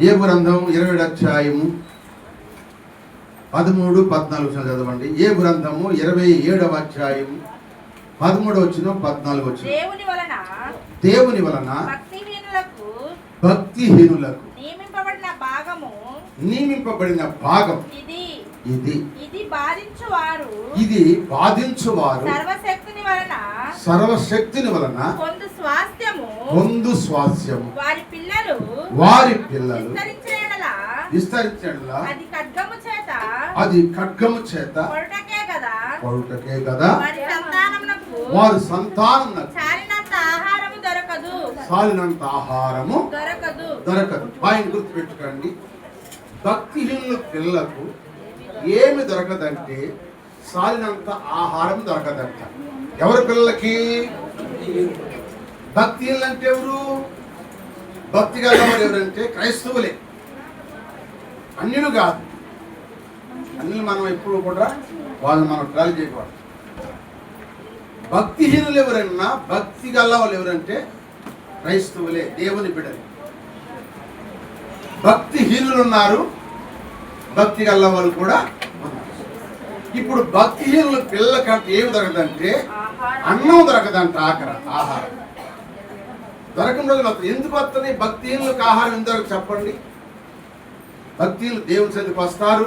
ఏ గ్రంథం 20 అధ్యాయము 13, 14 చదవండి. ఏ గ్రంథము 27వ అధ్యాయము 13 వచనం 14 వచనం. దేవుని వలన భక్తిహీనులకు నియమింపబడిన భాగం ఇది బాధించువారు సర్వశక్తిని వలన పొందు స్వాస్థ్యము వారి పిల్లలు విస్తరించడలా అది ఖడ్గము చేత కొరుటకే కదా వారి సంతానమునకు సాలినంత ఆహారము దొరకదు. ఆయన గుర్తుపెట్టుకోండి, భక్తిహీనుల పిల్లలకు ఏమి దొరకదంటే సాలినంత ఆహారం దొరకదంట. ఎవరి పిల్లలకి? భక్తిహీనులు అంటే ఎవరు? భక్తి గలవారు ఎవరంటే క్రైస్తవులే, అన్యులు కాదు. అన్యులు మనం ఎప్పుడు కూడా వాళ్ళు మనం ట్రాల్ చేయకూడదు. భక్తిహీనులు ఎవరన్నా, భక్తి గలవాళ్ళు ఎవరంటే క్రైస్తవులే, దేవుని బిడ్డలు. భక్తిహీనులు ఉన్నారు, భక్తి గల వాళ్ళు కూడా ఉన్నారు. ఇప్పుడు భక్తిహీనుల పిల్లలకంటే ఏమి దొరకదంటే అన్నం దొరకదంట. ఆహారం దొరకని రోజులు వస్తుంది. ఎందుకు వస్తుంది? భక్తిహీనులకు ఆహారం ఎందుకు చెప్పండి? భక్తిహీనులు దేవుని సన్నిధికి వస్తారు,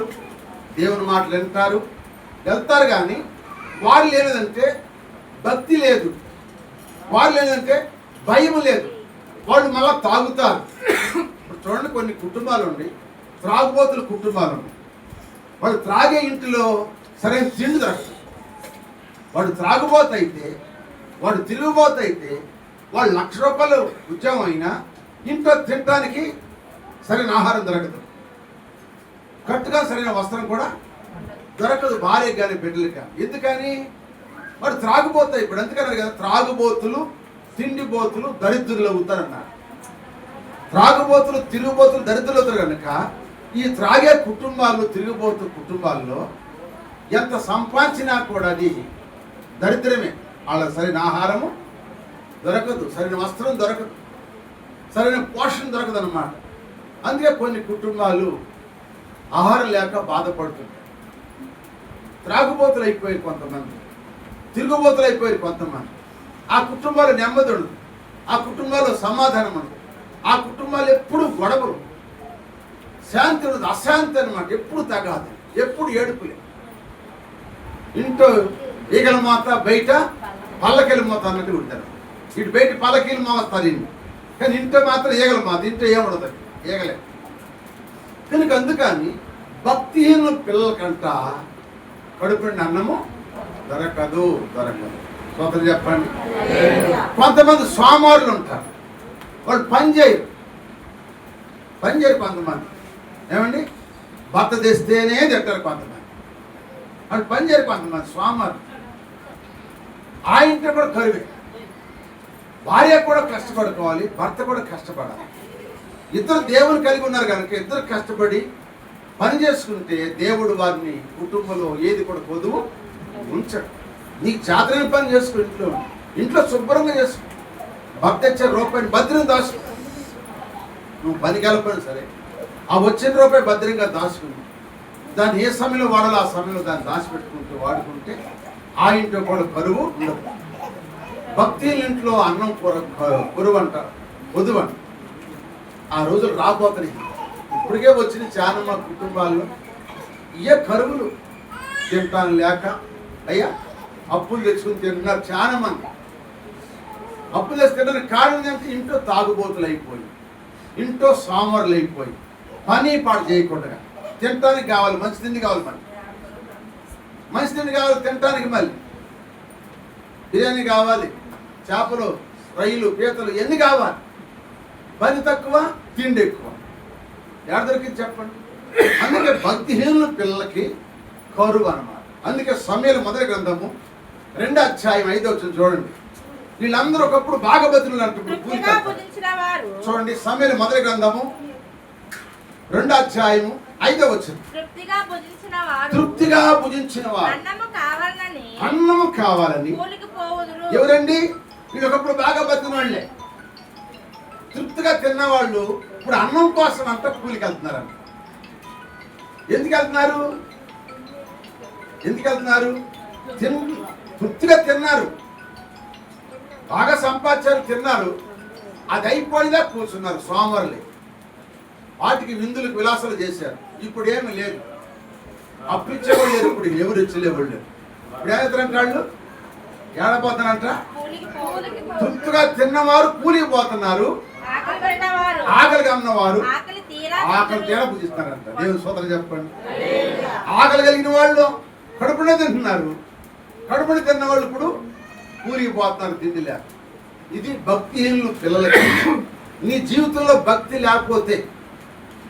దేవుని మాటలు వెళ్తారు కానీ వాళ్ళు లేదంటే భక్తి లేదు, వాళ్ళు లేదంటే భయం లేదు, వాళ్ళు మళ్ళా తాగుతారు. ఇప్పుడు చూడండి, కొన్ని కుటుంబాలు ఉండి త్రాగుబోతుల కుటుంబాలు ఉన్నాయి. వాళ్ళు త్రాగే ఇంటిలో సరైన తిండి దొరకదు. వాడు త్రాగుబోతు అయితే, వాడు తిరుగుబోతు అయితే, వాళ్ళు 1,00,000 రూపాయలు ఉద్యోగం అయినా ఇంట్లో తినడానికి సరైన ఆహారం దొరకదు, కట్టుగా సరైన వస్త్రం కూడా దొరకదు, భార్యకి కానీ బిడ్డలకి కానీ. ఎందుకని? వాడు త్రాగుబోతాయి. ఇప్పుడు ఎందుకన్నారు కదా, త్రాగుబోతులు తిండిబోతులు దరిద్రులు అవుతారన్నారు. త్రాగుబోతులు తిరుగుబోతులు దరిద్రులు అవుతారు కనుక ఈ త్రాగే కుటుంబాలు, తిరుగుబోతు కుటుంబాల్లో ఎంత సంపాదించినా కూడా అది దరిద్రమే. వాళ్ళకి సరైన ఆహారము దొరకదు, సరైన వస్త్రం దొరకదు, సరైన పోషణ దొరకదు అన్నమాట. అందుకే కొన్ని కుటుంబాలు ఆహారం లేక బాధపడుతుంటాయి. త్రాగుబోతులు అయిపోయారు కొంతమంది, తిరుగుబోతులు అయిపోయారు కొంతమంది. ఆ కుటుంబాలు నెమ్మది ఉండదు, ఆ కుటుంబాల్లో సమాధానం ఉండదు, ఆ కుటుంబాలు ఎప్పుడు గొడవలు, శాంతి ఉండదు, అశాంతి అనమాట. ఎప్పుడు తగాదు, ఎప్పుడు ఏడుపులే. ఇంట్లో ఈగల మాత, బయట పల్లకిల మాత అన్నట్టు ఉంటారు. ఇటు బయట పల్లకీలు మోస్తారు ఇన్ని, కానీ ఇంట్లో మాత్రం ఈగల మాత. ఇంట్లో ఏముండదు, ఈగలే. కనుక అందుకని భక్తిహీనుల పిల్లలకంట కడుపుండి అన్నము దొరకదు. స్వతంత్రం చెప్పండి. కొంతమంది సోమవారులు ఉంటారు, వాళ్ళు పని చేయరు కొంతమంది. ఏమండి? భర్త తెస్తేనే తింటారు కొంతమంది, వాళ్ళు పని చేయరు కొంతమంది సోమవారు. ఆ ఇంట్లో కూడా కరువే. భార్య కూడా కష్టపడుకోవాలి, భర్త కూడా కష్టపడాలి. ఇద్దరు దేవుని కలిగి ఉన్నారు కనుక ఇద్దరు కష్టపడి పని చేసుకుంటే దేవుడు వారిని కుటుంబంలో ఏది కూడా పొదువు ఉంచడు. నీకు చేతనైన పని చేసుకో, ఇంట్లో శుభ్రంగా చేసుకో. భర్త ఇచ్చే రూపాయిని భద్రం దాచుకో. నువ్వు పనికి వెళ్ళిపోయినా సరే ఆ వచ్చిన రూపాయి భద్రంగా దాచుకుని దాన్ని ఏ సమయంలో వాడాలో ఆ సమయంలో దాన్ని దాచిపెట్టుకుంటూ వాడుకుంటే ఆ ఇంట్లో కూడా కరువు ఉండదు. భక్తి ఇంట్లో అన్నం కొరువంట, పొదువంట. ఆ రోజులు రాబోతున్నాయి. ఇప్పటికే వచ్చిన చాలా మా కుటుంబాల్లో ఇయే కరువులు, తింటాను లేక అయ్యా అప్పులు తెచ్చుకుని తింటున్నారు చాలా మంది. అప్పులు తెచ్చి తినడానికి కారణం ఏంటంటే ఇంట్లో తాగుబోతులు అయిపోయి, ఇంట్లో సామర్లు అయిపోయి, పని పాటు చేయకుండా తినటానికి కావాలి, మంచి తిండి కావాలి, మంచి తిండి కావాలి తినటానికి, మళ్ళీ బిర్యానీ కావాలి, చేపలు, రొయ్యలు, పీతలు ఎన్ని కావాలి. పని తక్కువ, తిండి ఎక్కువ. ఎక్కడ దొరికింది చెప్పండి? అందుకే భక్తిహీనుల పిల్లలకి కరువు అన్నమాట. అందుకే సమయలు మొదటి గ్రంథము 2వ అధ్యాయం 5వ వచనం చూడండి. వీళ్ళందరూ ఒకప్పుడు బాగా బతులు అంటున్నారు. చూడండి, సమయలు మొదటి గ్రంథము 2వ అధ్యాయము 5వ వచనం. తృప్తిగా భుజించిన వారు అన్నము కావాలని. ఎవరండి? వీళ్ళు ఒకప్పుడు బాగా బతికిన వాళ్ళే. తృప్తిగా తిన్నవాళ్ళు ఇప్పుడు అన్నం కోసం అంతా కూలికి వెళ్తున్నారంట. ఎందుకు వెళ్తున్నారు? తృప్తిగా తిన్నారు, బాగా సంపాదించారు, తిన్నారు, అది అయిపోయిందా కూర్చున్నారు సోమవారులే. వాటికి విందులకు విలాసాలు చేశారు. ఇప్పుడు ఏమి లేదు, అప్పుడు ఇచ్చేవాళ్ళు లేరు, ఇప్పుడు ఎవరు ఇచ్చలేవాళ్ళు లేరు. ఇప్పుడు ఏమవుతారంట వాళ్ళు? ఏడపోతారంట. తృప్తిగా తిన్నవారు కూలికి పోతున్నారు, ఆకలిగా ఉన్నవారు ఆకలి తీరా పూజిస్తున్నారంట. దేవుని స్తోత్రం చెప్పండి. ఆకలి కలిగిన వాళ్ళు కడుపునే తింటున్నారు, కడుపుని తిన్న వాళ్ళు ఇప్పుడు కూలికి పోతున్నారు తిండి లేక. ఇది భక్తిహీనులు పిల్లలకి. నీ జీవితంలో భక్తి లేకపోతే,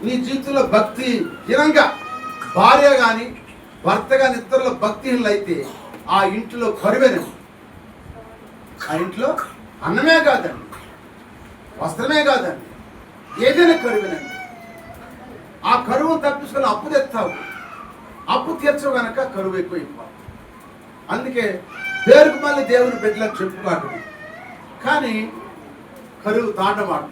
నీ జీవితంలో భక్తి హీనంగా భార్య కానీ భర్త కానీ ఇద్దరులో భక్తిహీనులు అయితే ఆ ఇంట్లో కరువేనండి. ఆ ఇంట్లో అన్నమే కాదండి, వస్త్రమే కాదండి, ఏదైనా కరువేనండి. ఆ కరువును తప్పించుకొని అప్పు తెస్తావు, అప్పు తీర్చవు కనుక కరువు ఎక్కువైపోవాలి. అందుకే పేరుకు మళ్ళీ దేవుని బిడ్డలకు చెప్పుకోవటం, కానీ కరువు తాండవాడు.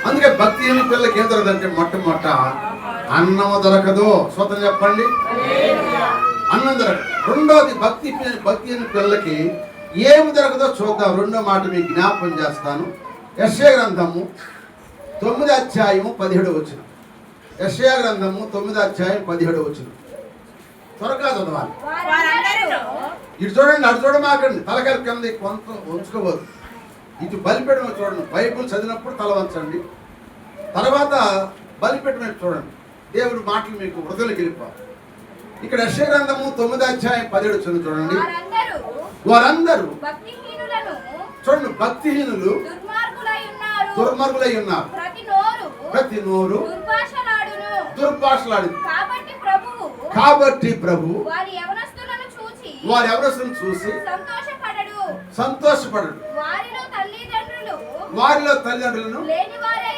అందుకే భక్తిహీన పిల్లలకి ఏం దొరకదంటే మొట్టమొదట అన్నము దొరకదు. స్వతం చెప్పండి, అన్నం దొరకదు. రెండోది భక్తిహీన పిల్లలకి ఏమి దొరకదో చూద్దాం. రెండో మాట మీకు జ్ఞాపకం చేస్తాను. యెషయా గ్రంథము 9వ అధ్యాయము 17వ వచనం. యెషయా గ్రంథము 9వ అధ్యాయం 17వ వచనం. త్వరగా చదవాలి. ఇటు చూడండి, అటు చూడమాకండి, తలకాయ కింద కొంత ఉంచుకోవద్దు. ఇటు బలిపెట్టడం చూడండి. బైబుల్ చదివినప్పుడు తల వంచండి, తర్వాత బలిపెట్టడం చూడండి. దేవుడి మాటలు మీకు హృదయలోకి వెళ్ళిపోవాలి. ఇక్కడ యెషయా గ్రంథము 9వ అధ్యాయం 17వ వచనం చూడండి. వారందరూ చూడండి, భక్తిహీనులు దుర్మార్గులై ఉన్నారు, ప్రతి నోరు దుర్భాషలాడు. కాబట్టి ప్రభు వారి యవనస్తులను చూసి సంతోషపడడు. వారిలో తల్లిదండ్రులను లేనివారై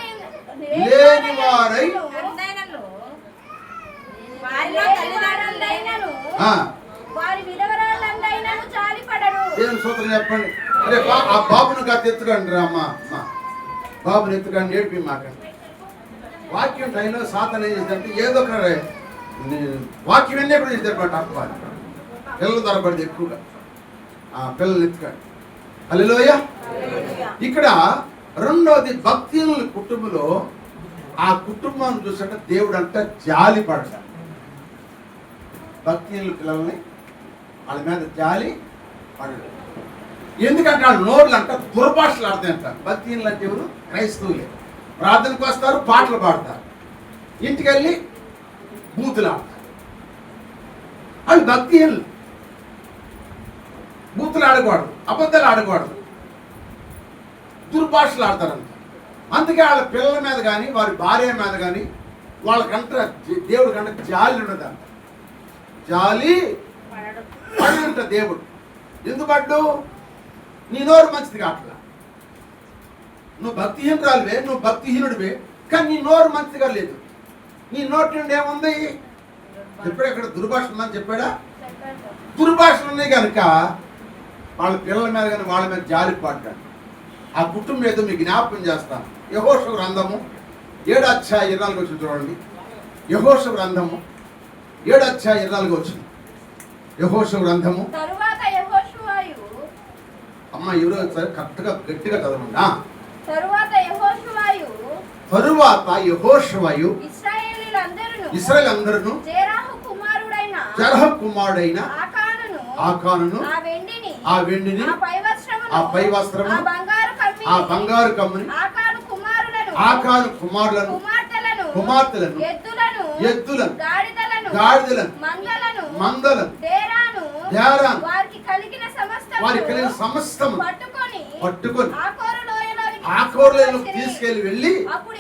ఏం సూత్రం చెప్పండి. అరే ఆ బాబును కాదు ఎత్తుకండి రా అమ్మా, బాబుని ఎత్తుకండి, ఏడిపి మాకండి. వాక్యం టైంలో సాతన ఏం చేద్దంటే ఏదో ఒక వాక్యం అన్నీ కూడా చేద్దారు. అప్పాలి పిల్లలు దొరకబడింది ఎక్కువగా, పిల్లలు ఎత్తుకండి. హల్లెలూయా. ఇక్కడ రెండోది భక్తిహీనుల కుటుంబంలో ఆ కుటుంబాన్ని చూసాక దేవుడు అంట జాలి పడతాడు. భక్తిహీనుల పిల్లల్ని వాళ్ళ మీద జాలి పడడు. ఎందుకంటే వాళ్ళ నోర్లు అంట దుర్భాషలు ఆడతాయంట. భక్తిహీనులు అంటే ఎవరు? క్రైస్తవులే. ప్రార్థనకు వస్తారు, పాటలు పాడతారు, ఇంటికి వెళ్ళి బూతులు ఆడతారు. వాళ్ళు భక్తిహీనులు. బూతులు ఆడకూడదు, అబద్ధాలు ఆడకూడదు, దుర్భాషలు ఆడతారంట. అందుకే వాళ్ళ పిల్లల మీద కానీ వారి భార్య మీద కానీ వాళ్ళకంట దేవుడి కంట జాలి ఉండదంట. జాలి పడంట దేవుడు. ఎందుకు? నీ నోరు మంచిది కావట్లా. నువ్వు భక్తిహీనురాలువే, నువ్వు భక్తిహీనుడివే, కానీ నీ నోరు మంచిదిగా లేదు. నీ నోటి నుండి ఏముంది? చెప్పాడు ఇక్కడ దుర్భాష ఉందని చెప్పాడా? దుర్భాషలు ఉన్నాయి కనుక వాళ్ళ పిల్లల మీద కానీ వాళ్ళ మీద జాలి పడ్డాడు. ఆ కుటుంబం ఏదో మీకు జ్ఞాపకం చేస్తాను. యెహోషువ గ్రంథము 7వ అధ్యాయం 24వ వచనం చూడండి. యెహోషువ గ్రంథము 7వ అధ్యాయం 24వ వచనం. యెహోషువ గ్రంథము అమ్మ ఎవరో కరెక్ట్గా గట్టిగా చదవండి. తరువాత యెహోషువయు ఇశ్రాయేలీయులందరూ జెరహు కుమారుడైన ఆకానును ఆ వెండిని ఆ పై వస్త్రము ఆ బంగారు కమ్ముని ఆకాను కుమారులను కుమార్తెలను ఎద్దులను గాడిదలను మందలను దేరాను వారికి కలిగిన సమస్తము పట్టుకొని ఆకోరులోకి తీసుకెళ్లి వెళ్ళి అప్పుడు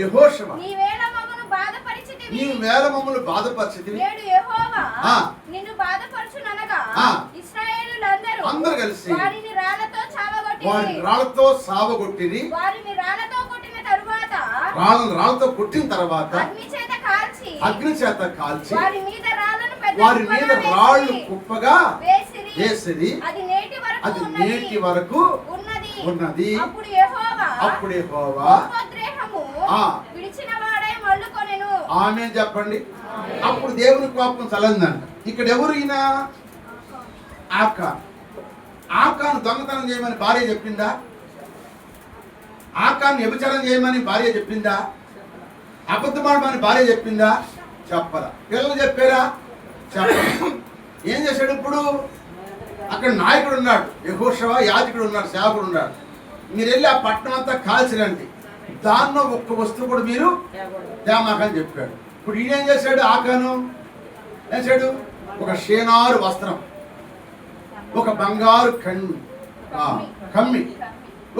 యెహోషువ నీవు వేల మమ్మల్ని బాధపరిచితివి, అందరూ కలిసి వారిని రాళ్లతో సావగొట్టిరి. రాళ్లతో కొట్టిన తర్వాత అగ్ని చేత కాల్చి వారి మీద రాళ్ళు కుప్పగా వేసిరి. అది నేటి వరకు ఉన్నది. అప్పుడు యెహోవా ఆమేన్ చెప్పండి. అప్పుడు దేవుని కోపం చల్లందంట. ఇక్కడ ఎవరు ఈయన? ఆకాను దొంగతనం చేయమని భార్య చెప్పిందా? ఆకాను వ్యభిచారం చేయమని భార్య చెప్పిందా? అబద్ధమాడమని భార్య చెప్పిందా? చెప్పరా. పిల్లలు చెప్పారా? చెప్పరా. ఏం చేశాడు ఇప్పుడు? అక్కడ నాయకుడు ఉన్నాడు, యెహోషువ యాజకుడు ఉన్నాడు, సేవకుడు ఉన్నాడు. మీరు వెళ్ళి ఆ పట్టణం అంతా కాల్చిరండి, దానిలో ఒక్క వస్తువు కూడా మీరు తేమాకని చెప్పాడు. ఇప్పుడు ఈయన ఏం చేశాడు? ఆకాను ఏం చేశాడు? ఒక షేనారు వస్త్రం, ఒక బంగారు కమ్మి,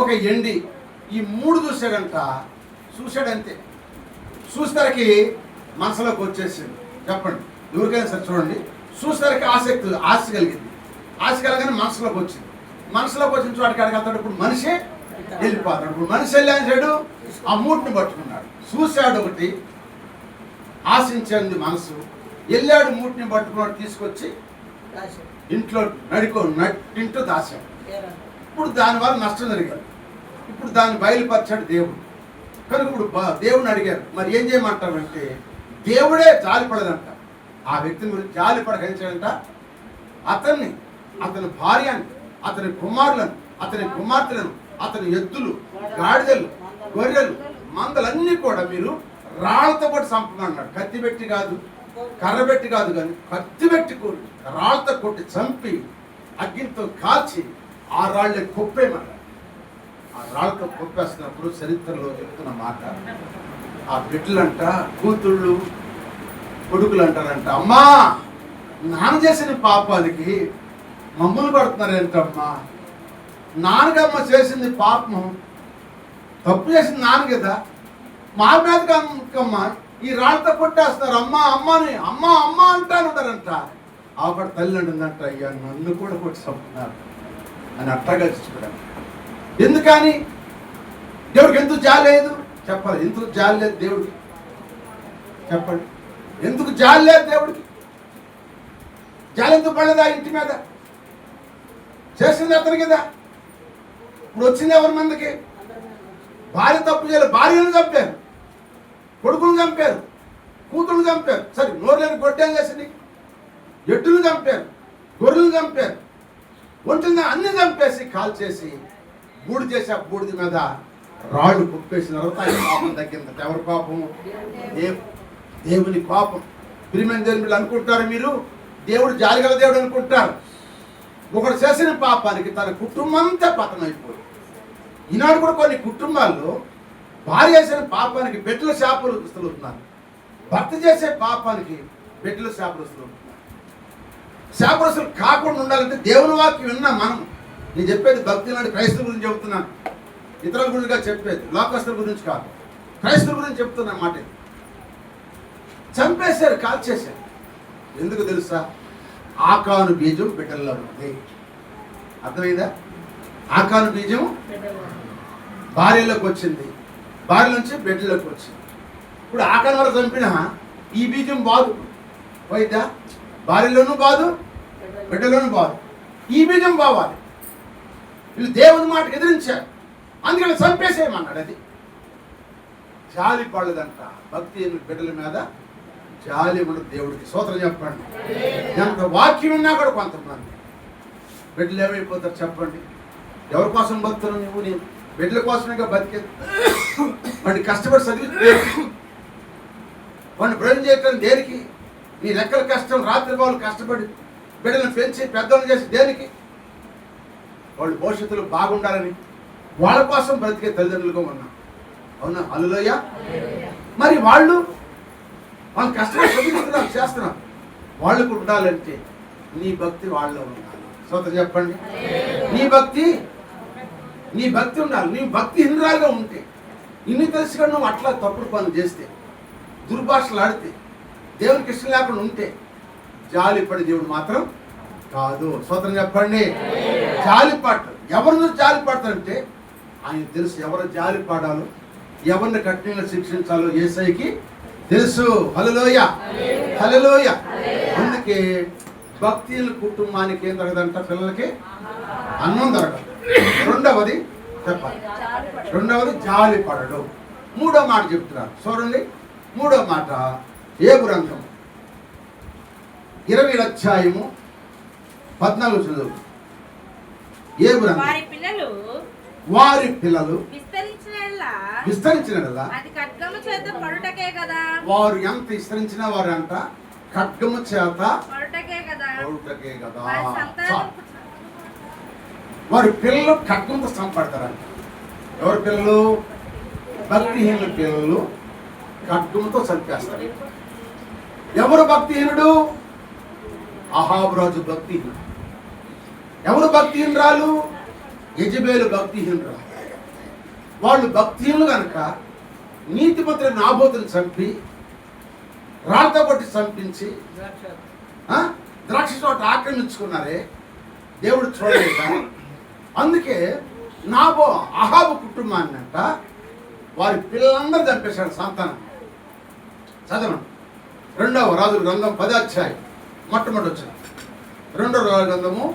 ఒక ఎండి, ఈ 3 చూశాడంట. చూశాడంతే. చూసేసరికి మనసులోకి వచ్చేసింది. చెప్పండి, ఎవరికైనా సరే చూడండి, చూసేసరికి ఆశ కలిగింది. ఆశ కలగానే మనసులోకి వచ్చింది. మనసులోకి వచ్చిన చోటకి అడగలుగుతాడు. ఇప్పుడు మనిషే వెళ్ళిపోతాడు. ఇప్పుడు మనిషి వెళ్ళాడు, ఆ 3ని పట్టుకున్నాడు. చూశాడు ఒకటి, ఆశించింది మనసు, వెళ్ళాడు 3ని పట్టుకున్నాడు, తీసుకొచ్చి ఇంట్లో నట్టింటూ దాశాడు. ఇప్పుడు దానివల్ల నష్టం జరిగాడు. ఇప్పుడు దాన్ని బయలుపరిచాడు దేవుడు. కనుక ఇప్పుడు దేవుడిని అడిగారు, మరి ఏం చేయమంటారంటే దేవుడే జాలిపడదంట. ఆ వ్యక్తిని గురించి జాలిపడకంట. అతని భార్యని, అతని కుమారులను, అతని కుమార్తెలను, అతని ఎద్దులు, గాడిదలు, గొర్రెలు, మందలన్నీ కూడా మీరు రాళ్లతో పాటు చంపమన్నాడు. కత్తి పెట్టి కాదు, కర్ర పెట్టి కాదు, కానీ కత్తి పెట్టి రాళ్లతో కొట్టి చంపి అగ్నితో కాల్చి ఆ రాళ్ళని కొప్పేయమన్నాడు. ఆ రాళ్ళతో కొప్పేస్తున్నప్పుడు చరిత్రలో చెప్తున్న మాట, ఆ బిడ్డలంట, కూతుళ్ళు, కొడుకులు అంటారంట, అమ్మా నాన్న చేసిన పాపానికి మమ్మల్ని పడుతున్నారేంటమ్మా, నాన్నగమ్మ చేసింది పాపము, తప్పు చేసింది నాన్న కదా, మా మీదకమ్మా ఈ రాళ్ళతో కొట్టేస్తున్నారు, అమ్మా అమ్మని అమ్మ అమ్మ అంటారంట. ఆవిడ తల్లి అంటుందంట, అయ్యా నన్ను కూడా కొట్టి చంపుతున్నారు అని అట్టగా చూసుకోవడానికి. ఎందుకని? దేవుడికి ఎందుకు జాలి లేదు? చెప్పాలి. ఎందుకు జాలి లేదు దేవుడికి? చెప్పండి. ఎందుకు జాలి లేదు దేవుడికి? జాలి ఎందుకు పడలేదు ఆ ఇంటి మీద? చేసింది అతని కదా. ఇప్పుడు వచ్చింది ఎవరి మందికి? భార్య తప్పు చేయలేదు, భార్యను చంపారు, కొడుకును చంపారు, కూతురును చంపారు. సరే, నోరు లేని గొడ్డేం చేసింది? ఎడ్డును చంపారు, గొర్రెలను చంపారు, ఒంటిని అన్ని చంపేసి కాల్ చేసి బూడి చేసి ఆ బూడిది మీద రాళ్ళు కుప్పేసిన తర్వాత పాపం తగ్గింది. ఎవరి పాపము? దేవుని పాపం. ప్రియమైన దేవుని అనుకుంటారు మీరు, దేవుడు జాలిగల దేవుడు అనుకుంటారు. ఒకడు చేసిన పాపానికి తన కుటుంబం అంతా పతనమైపోయింది. ఈనాడు కూడా కొన్ని కుటుంబాల్లో భార్య చేసిన పాపానికి బిడ్డల శాపగ్రస్తులు అవుతున్నారు, భర్త చేసే పాపానికి బిడ్డల శాపగ్రస్తులు అవుతున్నారు. శాపగ్రస్తులు కాకుండా ఉండాలంటే దేవుని వాక్యం విన్నా మనం. నేను చెప్పేది భక్తి లాంటి క్రైస్తవుల గురించి చెబుతున్నాను, ఇతరుల గురించి చెప్పేది, లోకస్తుల గురించి కాదు, క్రైస్తవుల గురించి చెప్తున్నా మాట. చంపేశారు, కాల్చేశారు. ఎందుకు తెలుసా? ఆకాను బీజం బిడ్డల్లో ఉంది. అర్థమైందా? ఆకాను బీజం భార్యలోకి వచ్చింది, భార్య నుంచి బిడ్డలోకి వచ్చింది. ఇప్పుడు ఆకాను వల్ల చంపిన ఈ బీజం బాదు పోయిద్దా? భార్యలోనూ బాదు, బిడ్డలోనూ బాదు. ఈ బీజం బావాలి. వీళ్ళు దేవుని మాటకు ఎదిరించారు, అందుకని చంపేసేయమన్నాడు. అది జాలి పడలేదంట. భక్తి బిడ్డల మీద జాలి ఉండదు దేవుడికి. స్తోత్రం చెప్పండి. ఎంత వాక్యం ఉన్నా కూడా కొంతమంది బిడ్డలు ఏమైపోతారు చెప్పండి? ఎవరి కోసం బతుకుతున్నావు నువ్వు? నేను బిడ్డల కోసమే బతికేది. వాడిని కష్టపడి చదివి వాడిని బ్రహ్మ చేయటం దేనికి? నీ రెక్కల కష్టం, రాత్రి వాళ్ళు కష్టపడి బిడ్డలను పెంచి పెద్దలను చేసి దేనికి? వాళ్ళు భవిష్యత్తులో బాగుండాలని, వాళ్ళ కోసం బ్రతికే తల్లిదండ్రులుగా ఉన్నాం. అవునా? హల్లెలూయా. మరి వాళ్ళు కష్టపడి చదివిస్తున్నారు, చేస్తున్నారు. వాళ్ళకు ఉండాలంటే నీ భక్తి వాళ్ళలో ఉండాలి. స్తోత్రం చెప్పండి. నీ భక్తి ఉండాలి. నీ భక్తి హింద్రాలుగా ఉంటే, ఇన్ని తెలిసిగా నువ్వు అట్లా తప్పుడు పనులు చేస్తే, దుర్భాషలు ఆడితే, దేవునికి ఇష్టం లేకుండా ఉంటే, జాలిపడి దేవుడు మాత్రం కాదు. స్తోత్రం చెప్పండి. జాలిపాటు. ఎవరిని జాలిపడతారంటే ఆయన తెలుసు. ఎవరు జాలిపడాలో, ఎవరిని కఠినంగా శిక్షించాలో యేసయ్యకి తెలుసు. హల్లెలూయా, హల్లెలూయా. అందుకే భక్తి కుటుంబానికి ఏం దొరకదంట? పిల్లలకి అన్నం దొరకదు. రెండవది చెప్పాలి. రెండవది జాలి పడడు. మూడో మాట చెప్తున్నారు చూడండి. మూడో మాట యోబు గ్రంథం 20వ అధ్యాయము 14 చదువు. యోబు గ్రంథం వారి పిల్లలు విస్తరించిన వారు ఎంత విస్తరించినా వారు అంట ఖడ్గము చేత పడుటకే కదా. వారి పిల్లలు ఖడ్గంతో సంపడతారంట. ఎవరి పిల్లలు? భక్తిహీన పిల్లలు ఖడ్గంతో చంపేస్తారు. ఎవరు భక్తిహీనుడు? అహాబు రాజు భక్తిహీనుడు. ఎవరు భక్తిహీనురాలు? యెజబెలు భక్తిహీనురాలు. వాళ్ళు భక్తిహీనులు కనుక నీతిమంతుల నాబోతుని చంపి రాళ్ళతో కొట్టి చంపించి ద్రాక్ష తోట ఆక్రమించుకున్నారే, దేవుడు చూడలేక. అందుకే అహాబు కుటుంబాన్ని అంట వారి పిల్లలందరూ చంపేశాడు సంతానం. చదవండి. 2వ రాజుల గ్రంథం 10వ అధ్యాయం మొట్టమొదటి వచ్చిన 2వ రాజుల గ్రంథము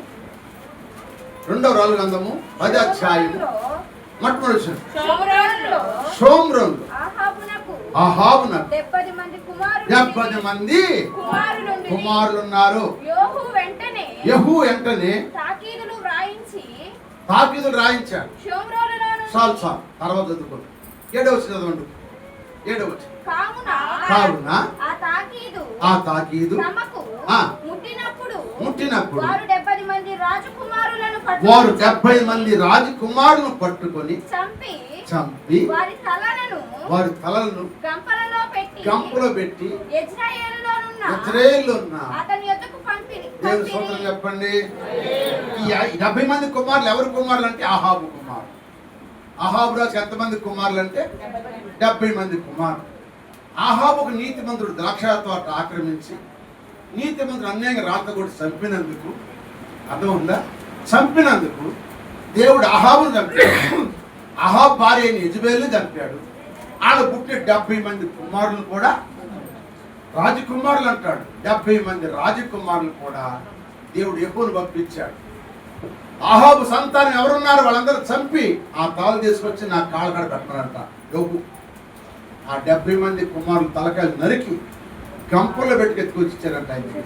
10వ అధ్యాయం మొట్టమొదటి వచ్చిన షోమ్రోన్లో అహాబునకు 70 మంది కుమారులు ఉన్నారు. యెహూ వెంటనే తాకీదులు రాయించాడు. చాలు తర్వాత చదువుకోండి. 7వ వచ్చిన చదవండి. 7వ వచ్చిన కావున ఆ తాకీదు ముట్టినప్పుడు వారు 70 మంది రాజకుమారులను పట్టుకొని చంపి వారి తలలను గంపలో పెట్టి యెజ్రెయేలులో ఉన్న దేవుని స్తోత్రం చెప్పండి. ఈ 70 మంది కుమారులు ఎవరు కుమారులు అంటే అహాబు కుమారులు. అహాబు రాజు ఎంతమంది కుమారులు అంటే 70 మంది కుమారులు. అహాబుకు నీతిమంతుడు ద్రాక్ష తోట ఆక్రమించి నీతిమంతుడు అన్యాయంగా రాత కొట్టి చంపినందుకు, అర్థం ఉందా? చంపినందుకు దేవుడు అహాబును చంపాడు. అహాబు భార్య అయిన యెజబెలుని చంపాడు. ఆడ పుట్టిన 70 మంది కుమారులు కూడా రాజకుమారులు అంటాడు. 70 మంది రాజకుమారులు కూడా దేవుడు యెహోను పంపించాడు. అహాబు సంతానం ఎవరున్నారు వాళ్ళందరూ చంపి ఆ తాళ్ళు తీసుకొచ్చి నా కాళ్ళ కాడ పెట్టారంట యోబు. ఆ 70 మంది కుమారులు తలకాయలు నరికి గంపల్లో పెట్టి ఎత్తుకొచ్చి ఇచ్చారంట ఆయన.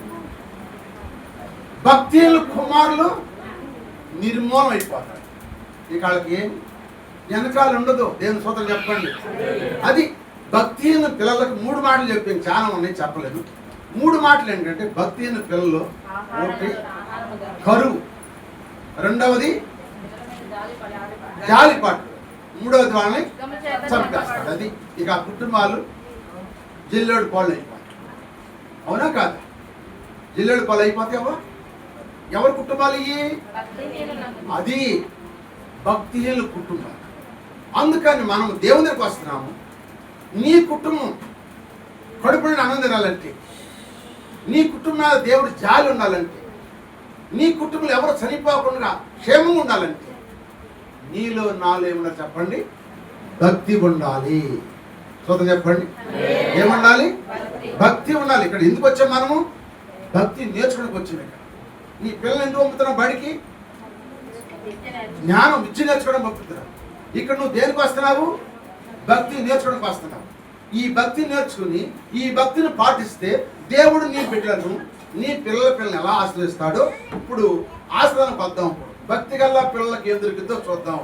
భక్తిహీనుల కుమారులు నిర్మూలం అయిపోతారు. ఇక వాళ్ళకి ఏం వెనకాల ఉండదు. దేవుని స్తోత్రం చెప్పండి. అది భక్తిహీన పిల్లలకు 3 మాటలు చెప్పింది. చాలా ఉన్నాయి, చెప్పలేదు. 3 మాటలు ఏంటంటే భక్తిహీన పిల్లలు ఒకటి కరువు, రెండవది జాలిపాటు, మూడవది వాళ్ళని చంపేస్తాడు. అది ఇక ఆ కుటుంబాలు జిల్లేడు పాలు అయిపోతాయి. అవునా కాదా? జిల్లేడు పాలు అయిపోతావా? ఎవరి కుటుంబాలు ఇవి? అది భక్తిహీనుల కుటుంబాలు. అందుకని మనం దేవుని దగ్గరికి వస్తున్నాము. నీ కుటుంబం కడుపుని ఆనందం తినాలంటే, నీ కుటుంబంలో దేవుడు జాలి ఉండాలంటే, నీ కుటుంబంలో ఎవరు చనిపోకుండా క్షేమంగా ఉండాలంటే నీలో నాలో ఏమన్నా చెప్పండి? భక్తి ఉండాలి. చూద్దాం చెప్పండి. ఏముండాలి? భక్తి ఉండాలి. ఇక్కడ ఎందుకు వచ్చాం మనము? భక్తి నేర్చుకోవడానికి వచ్చాము. ఇక్కడ నీ పిల్లలు ఎందుకు పంపుతున్నావు బడికి? జ్ఞానం విద్య నేర్చుకోవడం పంపుతున్నావు. ఇక్కడ నువ్వు దేనికి వస్తున్నావు? భక్తి నేర్చుకోవడానికి వస్తున్నావు. ఈ భక్తి నేర్చుకుని ఈ భక్తిని పాటిస్తే దేవుడు నీ బిడ్డలను, నీ పిల్లల్ని ఎలా ఆశ్రయిస్తాడో ఇప్పుడు ఆశ్రయానికి వద్దాం. భక్తి గల్ల పిల్లలకి ఏం దొరికిద్దో చూద్దాం.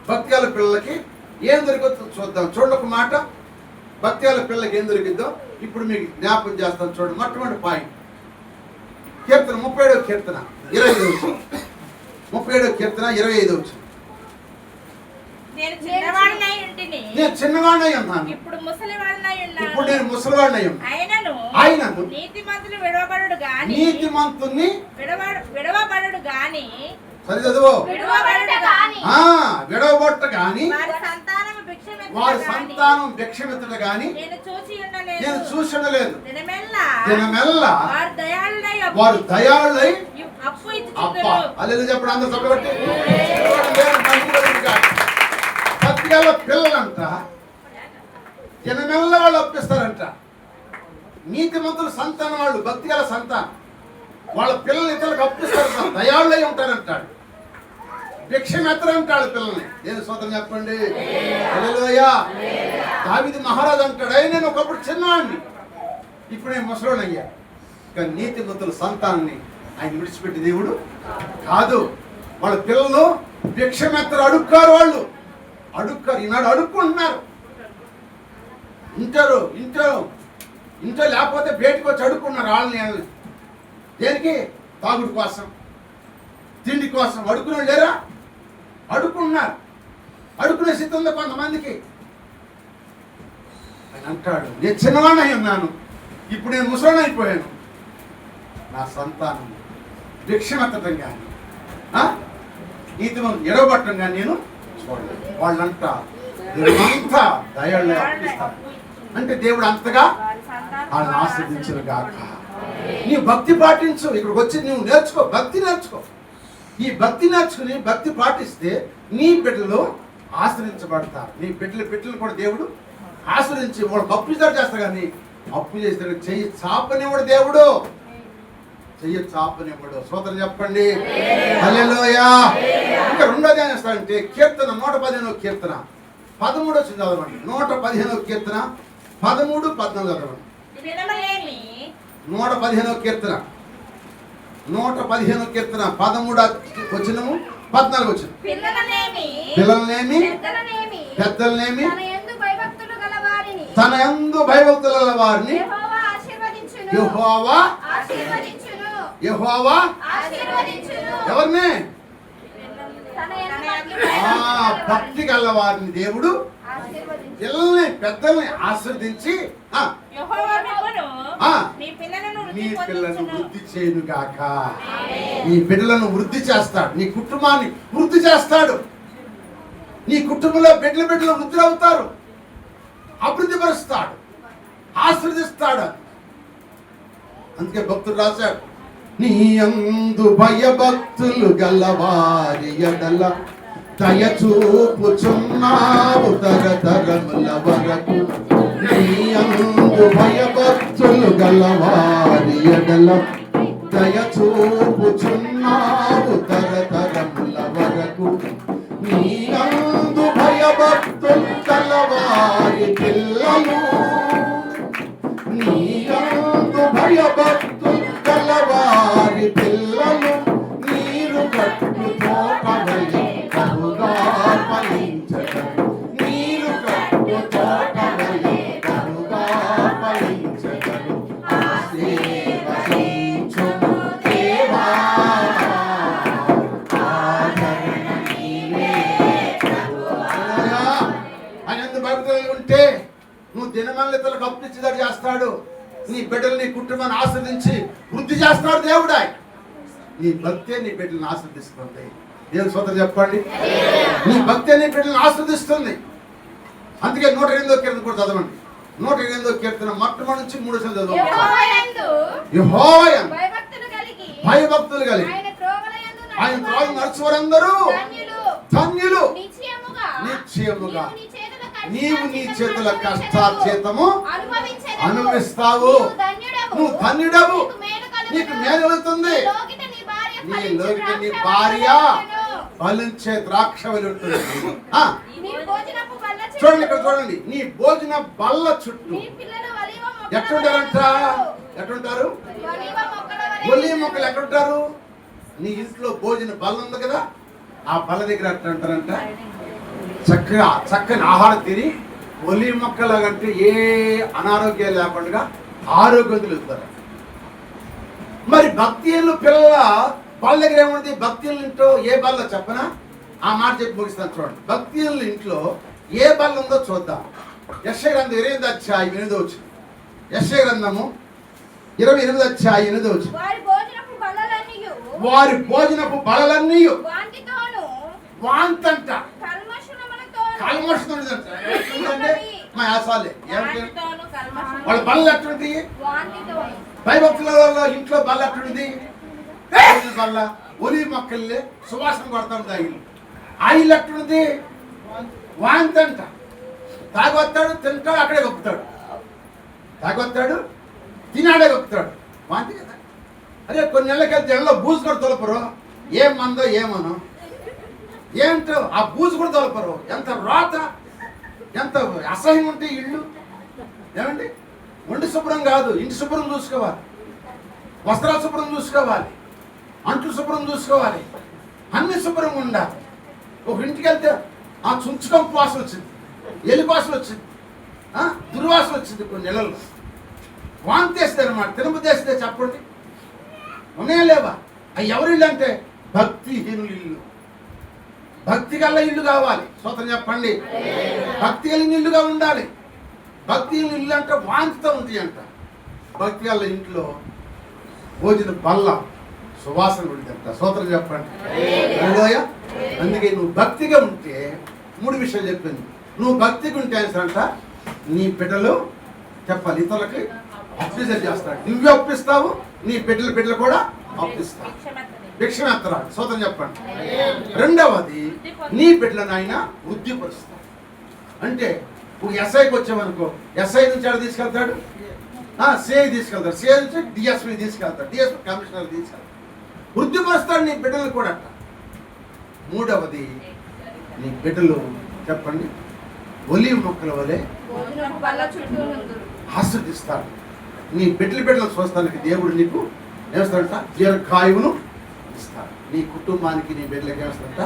భక్తి గల పిల్లలకి ఏం దొరికిద్దో చూద్దాం. చూడండి ఒక మాట. భక్తి గల పిల్లలకి ఏం దొరికిద్దో ఇప్పుడు మీకు జ్ఞాపకం చేస్తాను. చూడండి. మొట్టమొదటి పాయింట్ కీర్తన 37వ కీర్తన 25వ వచనం. 37వ కీర్తన 25వ వచనం. నేను చిన్నవాడినై ఉన్నాను, ఇప్పుడు నేను ముసలివాడినై ఉన్నాను. ఆయనను నీతిమంతులు విడవబడుడు గాని సరి చదువు విడవబొట్ట గాని వారి సంతానం భిక్షమెత్తడు గాని నేను చూసి ఉండలేదు. దినమెల్లా వారు దయాళులై అబ్బా అల్లెలు చెప్పడం అందరూ చప్పబట్టి భక్తిగల పిల్లలంట దినమెల్ల వాళ్ళు అప్పిస్తారంట. నీతిమంతుల సంతానం వాళ్ళు, భక్తిగల సంతానం వాళ్ళ పిల్లలు ఇతరులకు అప్పిస్తారు, దయాళులై ఉంటారంటాడు. భిక్షమెత్తరు అంటాడు పిల్లల్ని. నేను సోదరం చెప్పండి. హల్లెలూయా. దావీదు మహారాజు అంటాడు, అయ్యి నేను ఒకప్పుడు చిన్నవాడిని, ఇప్పుడు నేను ముసలోని అయ్యా. కానీ నీతిమంతుల సంతానాన్ని ఆయన విడిచిపెట్టి దేవుడు కాదు. వాళ్ళ పిల్లలు భిక్షమెత్తరు, అడుక్కారు. వాళ్ళు అడుక్కారు, ఈనాడు అడుక్కుంటున్నారు. ఇంట్లో లేకపోతే బయటకు వచ్చి అడుక్కున్నారు వాళ్ళని. దేనికి? తాగుడు కోసం, తిండి కోసం అడుక్కునే లేరా? అడుక్కుంటున్నారు. అడుక్కునే స్థితి ఉంది కొంతమందికి. ఆయన అంటాడు, నేను చిన్నవాడిని అయి ఉన్నాను, ఇప్పుడు నేను ముసలిని అయిపోయాను. నా సంతానం భిక్షమెత్తడం కానీ నీతి ఎడవబట్టడం కానీ నేను చూడలేదు. వాళ్ళంతా దేవుడంతా దయలు అర్పిస్తారు. అంటే దేవుడు అంతగా వాళ్ళని ఆస్వాదించిన గాక. నీ భక్తి పాటించు. ఇక్కడికి వచ్చి నువ్వు నేర్చుకో, భక్తి నేర్చుకో. ఈ భక్తి నేర్చుకుని భక్తి పాటిస్తే నీ బిడ్డలు ఆశ్రయించబడతారు. నీ బిడ్డలు కూడా దేవుడు ఆశ్రయించి వాళ్ళకి అప్పు చేస్తారు. కానీ అప్పు చేస్తారు చెయ్యి చాపనివ్వడు దేవుడు, చెయ్యి చాపనివ్వడు. సోదరు చెప్పండి హల్లెలూయా. ఇంకా రెండోది ఏం చేస్తాడంటే కీర్తన 115వ కీర్తన 13 వచ్చింది చదవండి. 115వ కీర్తన 13, 14 చదవండి. 115వ కీర్తన 115వ కీర్తన 13 వచ్చినము 14 వచ్చిన. పిల్లలనేమి పెద్దలనేమి తన యందు భయభక్తులు గల వారిని యెహోవా ఎవరిని? భక్తి గల వారిని దేవుడు పిల్లల్ని పెద్దల్ని ఆశీర్వదించి నీ పిల్లలను వృద్ధి చేయను గాక. నీ బిడ్డలను వృద్ధి చేస్తాడు. నీ కుటుంబాన్ని వృద్ధి చేస్తాడు. నీ కుటుంబంలో బిడ్డలు వృద్ధి అవుతారు. అభివృద్ధి పరుస్తాడు, ఆశీర్వదిస్తాడు. అందుకే భక్తుడు రాశాడు, నీ యందు భయభక్తులు గలవారి ఎడల దయ చూపుచున్నావు తరతరముల వరకు. నీ యందు భయభక్తులు గలవారి ఎడల దయ చూపుచున్నావు తరతరముల వరకు. నీ యందు భయభక్తులు గలవారి పిల్లలు, నీ యందు భయభక్తులు గలవారి పిల్లలు నీరు కట్టు తోటవలె బహుగా ఫలించెదరు. నీరు కట్టు తోటవలె బహుగా ఫలించెదరు. ఆశీర్వదించుము దేవా, ఆదరణ నీవే ప్రభువా. ఆయనందు భక్తులు ఉంటే నువ్వు దినమల్లెతలకు అప్పిచ్చిదడు చేస్తాడు. నీ బిడ్డలు నీ కుటుంబాన్ని ఆస్వాదించి వృద్ధి చేస్తాడు దేవుడు. నీ భక్తే నీ బిడ్డలను ఆస్వాదిస్తుంది. దేవుని సోదరు చెప్పండి, నీ భక్తే నీ బిడ్డలను ఆస్వాదిస్తుంది. అందుకే 108వ కీర్తన కూడా చదవండి. 108వ కీర్తన మొట్టమొదటి నుంచి 3 చదవండి. యెహోవా యందు భయభక్తులు కలిగి ఆయన త్రోవలో నడుచువారందరూ ధన్యులు. నిశ్చయముగా నీవు నీ చేతుల కష్టార్జితము అనుభవిస్తావు. నువ్వు ధన్యుడవు, నీకు మేలు కలుగుతుంది. నీ లోకిట నీ భార్య ఫలించే ద్రాక్షవల్లి ఉంటుంది. చూడండి, ఇక్కడ చూడండి, నీ భోజన బల్ల చుట్టూ ఎట్లుంటారు? ఒలీవ మొక్కలు ఎక్కడుంటారు? నీ ఇంట్లో భోజన బల్ల ఉంది కదా, ఆ బల్ల దగ్గర ఎట్లా అంటారంట, చక్కని ఆహారం తిని ఒలీవ మొక్కల కంటే ఏ అనారోగ్యాలు లేకుండా ఆరోగ్యవంతులు ఇస్తారు. మరి భక్తిలు పిల్లల వాళ్ళ దగ్గర ఏముంది? భక్తిల ఇంట్లో ఏ బల్ల చెప్పనా? ఆ మాట చెప్పి ముగిస్తాను. చూడండి, భక్తిల ఇంట్లో ఏ బల్ల ఉందో చూద్దాం. యెషయా గ్రంథం 28వ అధ్యాయం 8వ వచనం. యెషయా గ్రంథము 28వ అధ్యాయం 8వ వచనం. వారి భోజనపు బలలన్నీ వాంతంట కల్మషం మా యాసాలే ఏమిటి? వాళ్ళ బల్ల ఎట్లుంది? భయభక్తుల ఇంట్లో బల్ల ఎట్లుంది? బల్ల ఒలి మొక్కల్లే సువాసన కొడతాం. ఆయిల్ ఎట్లుంది? వాంతంట. తాగొస్తాడు, తింటాడు, అక్కడే గొప్పుతాడు. తాగొస్తాడు, తినాడే గొప్పుతాడు. వాంతి కదా. అదే కొన్ని నెలలకి వెళ్తే ఎండలో బూజు కూడా తొలపరు. ఏం మందో ఏమనో ఏంటో ఆ బూజు కూడా తొలపరు. ఎంత రోత, ఎంత అసహ్యం ఉంటే ఇల్లు. ఏమండి, ఒంటి శుభ్రం కాదు, ఇంటి శుభ్రం చూసుకోవాలి, వస్త్రాలు శుభ్రం చూసుకోవాలి, అంట్లు శుభ్రం చూసుకోవాలి, అన్ని శుభ్రంగా ఉండాలి. ఒక ఇంటికి వెళ్తే ఆ చుంచుకంపు వాసన వచ్చింది, ఎలి వాసన వచ్చింది, దుర్వాసన వచ్చింది, కొన్ని నెలల్లో వాంతి వేస్తే అనమాట. తినబుద్ధేస్తే చెప్పండి, ఉన్నాయా లేవా? అవి ఎవరి ఇల్లు అంటే భక్తిహీనుల ఇల్లు. భక్తి గల ఇల్లు కావాలి. స్తోత్రం చెప్పండి. భక్తి కలిగిన ఇల్లుగా ఉండాలి. భక్తిహీనుల ఇల్లు అంటే వాంతితో ఉంటాయి అంట. భక్తి గల ఇంట్లో భోజన బల్ల సువాసన ఉంటుందంట. స్తోత్రం చెప్పండి. హల్లెలూయా. అందుకే నువ్వు భక్తిగా ఉంటే 3 విషయాలు చెప్పింది. నువ్వు భక్తిగా ఉంటే అంట నీ బిడ్డలు చెప్పాలి, ఇతరులకి అప్పిజర్ చేస్తాడు. నువ్వే అప్పిస్తావు, నీ బిడ్డలు కూడా అప్పిస్తావు. భిక్షమెత్తరాడు. స్తోత్రం చెప్పండి. రెండవది, నీ బిడ్డలను ఆయన వృద్ధిపరుస్తాడు. అంటే నువ్వు ఎస్ఐకి వచ్చావనుకో, ఎస్ఐ నుంచి ఆడ తీసుకెళ్తాడు, సిఐ తీసుకెళ్తాడు, సిఐ నుంచి డిఎస్పీ తీసుకెళ్తాడు, డిఎస్పీ కమిషనర్ తీసుకెళ్తాడు. వృద్ధిపరుస్తాడు నీ బిడ్డలు కూడా అంట. మూడవది, నీ బిడ్డలు చెప్పండి ఒలివ మొక్కల వలె ఆశీర్దిస్తాడు. నీ బిడ్డలు చూస్తానికి దేవుడు నీకు ఏమిస్తాడంట? దీర్ఘాయువును ఇస్తాడు. నీ కుటుంబానికి, నీ బిడ్డలకి ఏమిస్తాడంట?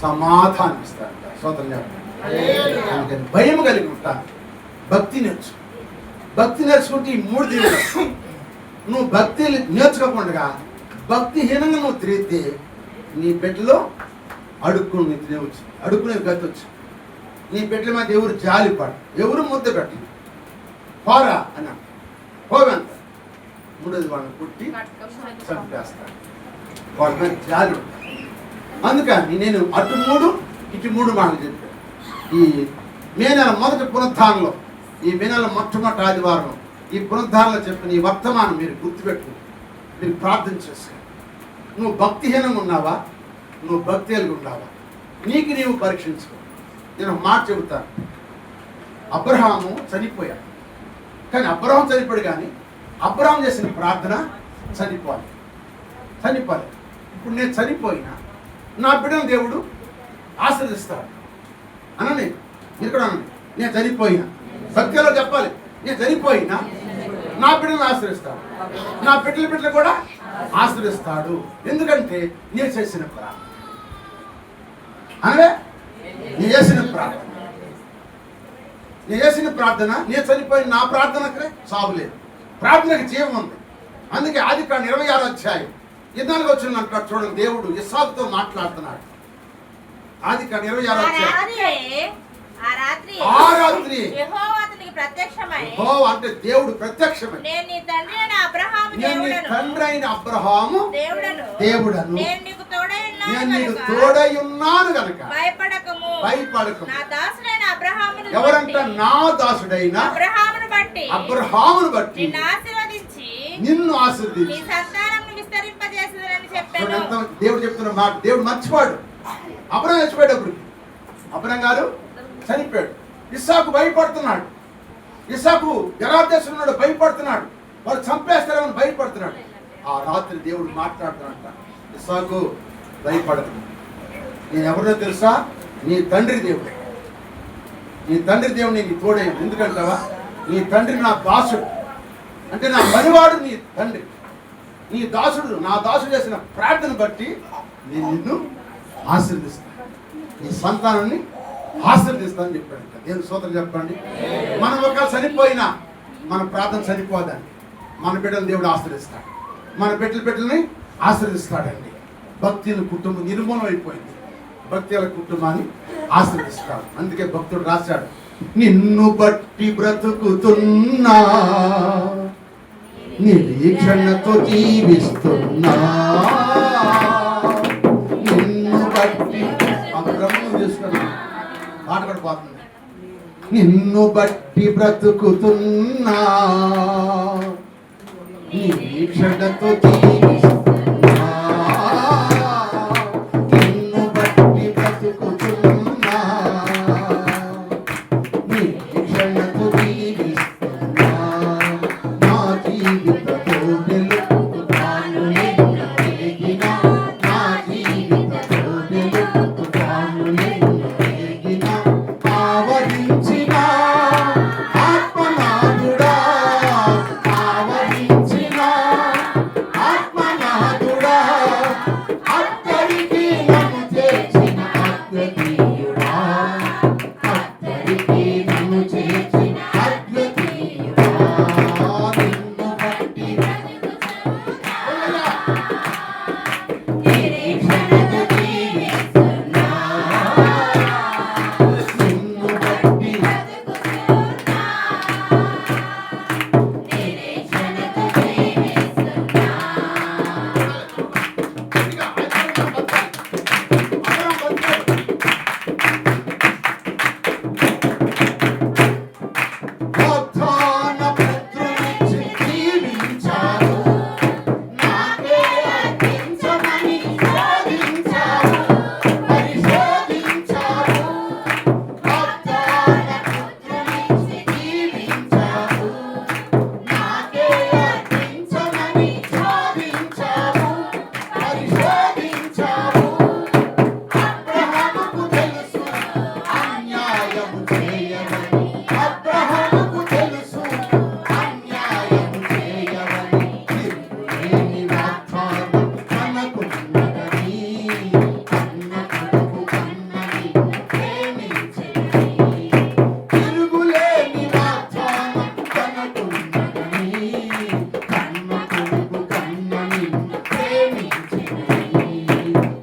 సమాధానం ఇస్తాడంట. స్తోత్రం చెప్పండి. భయం కలిగి ఉంటాను. భక్తి నేర్చు. భక్తి నేర్చుకుంటే ఈ 3 దీవులు. నువ్వు భక్తి నేర్చుకోకుండా భక్తిహీనంగా నువ్వు తిరిగితే నీ బిడ్డలో అడుక్కుని తినేవచ్చు, అడుక్కునే గతి వచ్చు. నీ బిడ్డల మీద ఎవరు జాలిపడు, ఎవరు ముద్ద పెట్టరు. పోరా అన్న పోగంట. మూడోది వాళ్ళని పుట్టి చంపేస్తాడు. వాళ్ళ మీద జాలి ఉంటుంది. అందుకని నేను అటు 3 ఇటు 3 మాటలు చెప్పాను. ఈ మే నెల మొదటి పునరుద్ధానంలో, ఈ మే నెల మొట్టమొదటి ఆదివారం ఈ పునరుద్ధానంలో చెప్పిన ఈ వర్తమానం మీరు గుర్తుపెట్టుకుని మీరు ప్రార్థన చేసుకో. నువ్వు భక్తిహీనంగా ఉన్నావా, నువ్వు భక్తి కలిగి ఉన్నావా, నీకు నీవు పరీక్షించుకో. నేను ఒక మాట చెబుతాను. అబ్రహాము చనిపోయాడు, కానీ అబ్రహాం చనిపోయాడు, కానీ అబ్రహాం చేసిన ప్రార్థన చనిపోవాలి. ఇప్పుడు నేను చనిపోయినా నా బిడ్డను దేవుడు ఆశీర్వదిస్తాడు. అనని మీరు కూడా అనండి, నేను చనిపోయినా. సత్యంలో చెప్పాలి, నేను చనిపోయినా నా బిడ్డను ఆశీర్వదిస్తాడు, నా బిడ్డలు కూడా ఆశీర్వదిస్తాడు. ఎందుకంటే నేను చేసిన ప్రార్థన. అనగా నేను చేసిన ప్రార్థన, నేను చనిపోయిన నా ప్రార్థనకు సాగులేదు, ప్రార్థనకు జీవం ఉంది. అందుకే ఆదికాండం 26వ అధ్యాయం 14వ వచనం అంటాడు చూడండి. దేవుడు ఇస్సాకుతో మాట్లాడుతున్నాడు. ఆదికాండం 26వ అధ్యాయం. ఆ రాత్రి యెహోవా అతనికి ప్రత్యక్షమై, యెహోవా అంటే దేవుడు ప్రత్యక్షమై, నేను నీ తండ్రి అయిన అబ్రహాము దేవుడను, నేను నీకు తోడై ఉన్నాను గనుక భయపడకము. నా దాసుడైన అబ్రహామును, ఎవరంట? నా దాసుడైన అబ్రహామును బట్టి నిన్ను ఆశీర్వదించి నీ సంతానమును విస్తరింపజేసేదనని చెప్పాను. దేవుడు చెప్తున్న మాట దేవుడు మర్చిపోయాడు. అబ్రహాం చచ్చిపోయాడు. అప్పుడు అబ్రహాం గారు చనిపోయాడు. ఇస్సాకు భయపడుతున్నాడు. ఇస్సాకు గెరాదేశంలో ఉన్నాడు, భయపడుతున్నాడు. వాడు చంపేస్తారని భయపడుతున్నాడు. ఆ రాత్రి దేవుడు మాట్లాడుతున్నాడంట, ఇస్సాకు భయపడదు, నేను ఎవరినో తెలుసా? నీ తండ్రి దేవుడు. నీ తండ్రి దేవుడు నీకు తోడేయండి. ఎందుకంటావా? నీ తండ్రి నా దాసుడు, అంటే నా పనివాడు నీ తండ్రి. నీ దాసుడు, నా దాసుడు చేసిన ప్రార్థన బట్టి నేను నిన్ను ఆశీర్దిస్తాను, నీ సంతానాన్ని ఆశీర్దిస్తానని చెప్పాడు. దేవుని స్తోత్రం చెప్పండి. మనం ఒకవేళ చనిపోయినా మన ప్రార్థన చనిపోదండి. మన బిడ్డలు దేవుడు ఆశీర్దిస్తాడు, మన బిడ్డలని ఆశీర్దిస్తాడండి. భక్తిని కుటుంబం నిర్మూలన అయిపోయింది, భక్తి గల కుటుంబాన్ని ఆశీర్దిస్తాడు. అందుకే భక్తుడు రాశాడు, నిన్ను బట్టి బ్రతుకుతున్నా, నిరీక్షణతో జీవిస్తున్నా, నిన్ను బట్టి బ్రహ్మం చేసుకున్నా పాట కూడా పోతుంది. నిన్ను బట్టి బ్రతుకుతున్నా, నిరీక్షణతో జీవిస్తున్నా, నిన్ను బట్టి బ్రతుకుతున్నా, నిరీక్షణతో జీవిస్తున్నా, నా జీవితతో వెలుగుతాను, నిన్ను వెలిగిన నా జీవితతో వెలుగుతాను. అద్దరికి నన్ను చేర్చిన అద్వితీయుడా, నిన్ను బట్టి నిరీక్షణతో జీవిస్తున్నా, నిన్ను బట్టి నిరీక్షణతో జీవిస్తున్నా. గట్టిగా అబ్రహాం బతికాడు. వాగ్దాన పుత్రునిచ్చి జీవించారు, నాకే అర్పించమని శోధించారు, పరిశోధించారు. వాగ్దాన పుత్రునిచ్చి జీవించారు, నాకే అర్పించమని శోధించారు, పరిశోధించారు. అబ్రహాముకు తెలుసు అన్యాయము చేయమని, అబ్రహాముకు తెలుసు అన్యాయము చేయమని, తిరుగులేని వాగ్దానం తనకున్నదని, కన్న కొడుకు కన్నని ప్రేమించెనని. తిరుగులేని వాగ్దానం తనకున్నదని, కన్న కొడుకు కన్నని ప్రేమించెనని.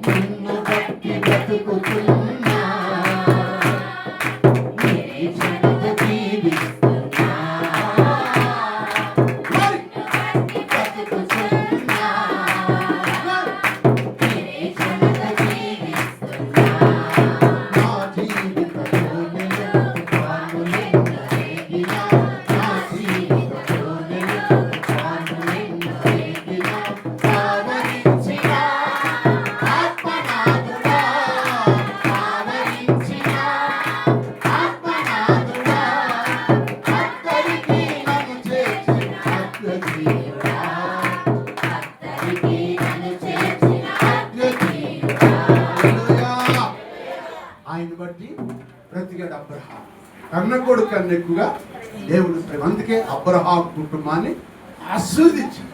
నిన్ను బట్టి బ్రతుకుతున్నా, నిరీక్షణతో జీవిస్తున్నా, మరి బ్రతుకుతున్నా, నిరీక్షణతో జీవిస్తున్నా. నా జీవితంలో నిలుపుతాను నిన్ను రేగినా, నా జీవితంలో నిలుపుతాను నిన్ను రేగినా. ఆవరించిన ఆత్మనాథుడా, ఆవరించిన ఆత్మనాథుడా, అద్దరికి నన్ను చేర్చిన అద్వితీయుడా, అద్దరికి నన్ను చేర్చిన అద్వితీయుడా. హల్లెలూయా. ఆయన బట్టి బ్రతికాడు అబ్రహాం. కన్న కొడుకు కన్నా ఎక్కువగా దేవుడు ప్రేమ. అందుకే అబ్రహాం కుటుంబాన్ని ఆశీర్వదించాడు.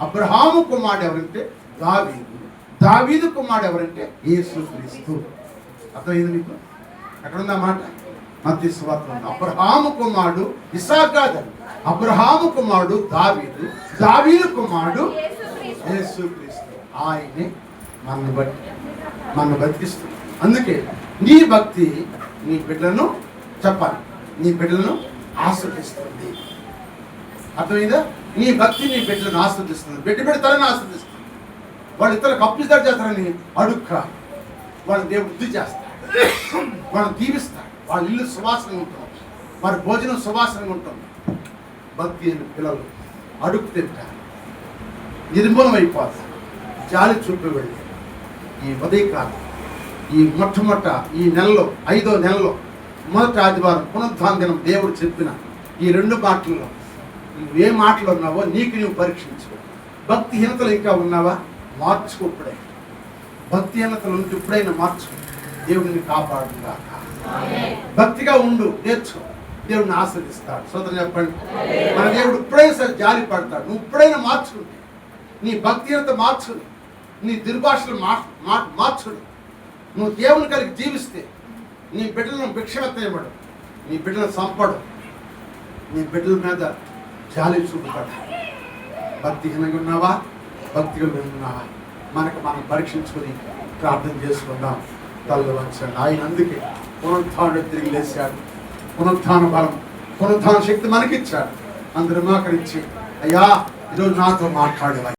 అబ్రహాము కుమారుడు ఎవరంటే దావీదు, దావీదు కుమారుడు ఎవరంటే యేసుక్రీస్తు. అర్థమైంది మీకు? ఎక్కడుందా మాట? మత్తయి సువార్తలో ఉంది. అబ్రహాము కుమారుడు ఇస్సాకు కాదండి, అబ్రహాము కుమారుడు దావీదు, దావీదు కుమారుడు యేసుక్రీస్తు. ఆయనే మనను బతికిస్తుంది. అందుకే నీ భక్తి నీ బిడ్డలను చెప్పాలి, నీ బిడ్డలను ఆస్వాదిస్తుంది. అర్థమైందా? నీ భక్తి నీ బిడ్డలను ఆస్వాదిస్తుంది. బిడ్డ తలని ఆస్వాదిస్తుంది. వాళ్ళు ఇతరులకు అప్పిస్తారు చేస్తారని అడుక్క వాళ్ళని దేవుడు వృద్ధి చేస్తాడు, వాళ్ళని దీవిస్తాడు. వాళ్ళ ఇల్లు సువాసనగా ఉంటుంది, వారి భోజనం సువాసనగా ఉంటుంది. భక్తి అయిన పిల్లలు అడుగు తింటారు, నిర్మూలం అయిపోతారు, జాలి చూపి వెళ్ళి. ఈ ఉదయకాలం ఈ మొట్టమొదట ఈ నెలలో 5వ నెలలో మొదటి ఆదివారం పునరుద్ధాన దినం దేవుడు చెప్పిన ఈ 2 మాటల్లో నువ్వే మాటలు ఉన్నావో నీకు నువ్వు పరీక్షించుకో. భక్తిహీనతలు ఇంకా ఉన్నావా? మార్చుకో. ఇప్పుడే భక్తిహీనతలు ఉంటే ఇప్పుడైనా మార్చుకో. దేవుడిని కాపాడుగా. భక్తిగా ఉండు, నేర్చుకో. దేవుడిని ఆస్వాదిస్తాడు. సోదరు చెప్పండి, మన దేవుడు ఇప్పుడైనా సరే జాలి పడతాడు. నువ్వు ఇప్పుడైనా మార్చుకుంటే, నీ భక్తిహీనత మార్చుకుని, నీ దుర్భాషలు మార్చుకుని, నువ్వు దేవుని కలిగి జీవిస్తే నీ బిడ్డలను భిక్షమెత్తేయబడు, నీ బిడ్డలను సంపడు, నీ బిడ్డల మీద జాలి చూపబడ్డా. భక్తిహీనంగా ఉన్నావా? భక్తిగా ఉన్నావా? మనం పరీక్షించుకొని ప్రార్థన చేసుకుందాం. తల్లి వచ్చాడు ఆయన. అందుకే పునరుత్థానుడు తిరిగి లేచాడు. పునరుత్థాన బలం, పునరుత్థాన శక్తి మనకిచ్చాడు. అందరూ మోకరించి, అయ్యా ఈరోజు నాతో మాట్లాడేవా?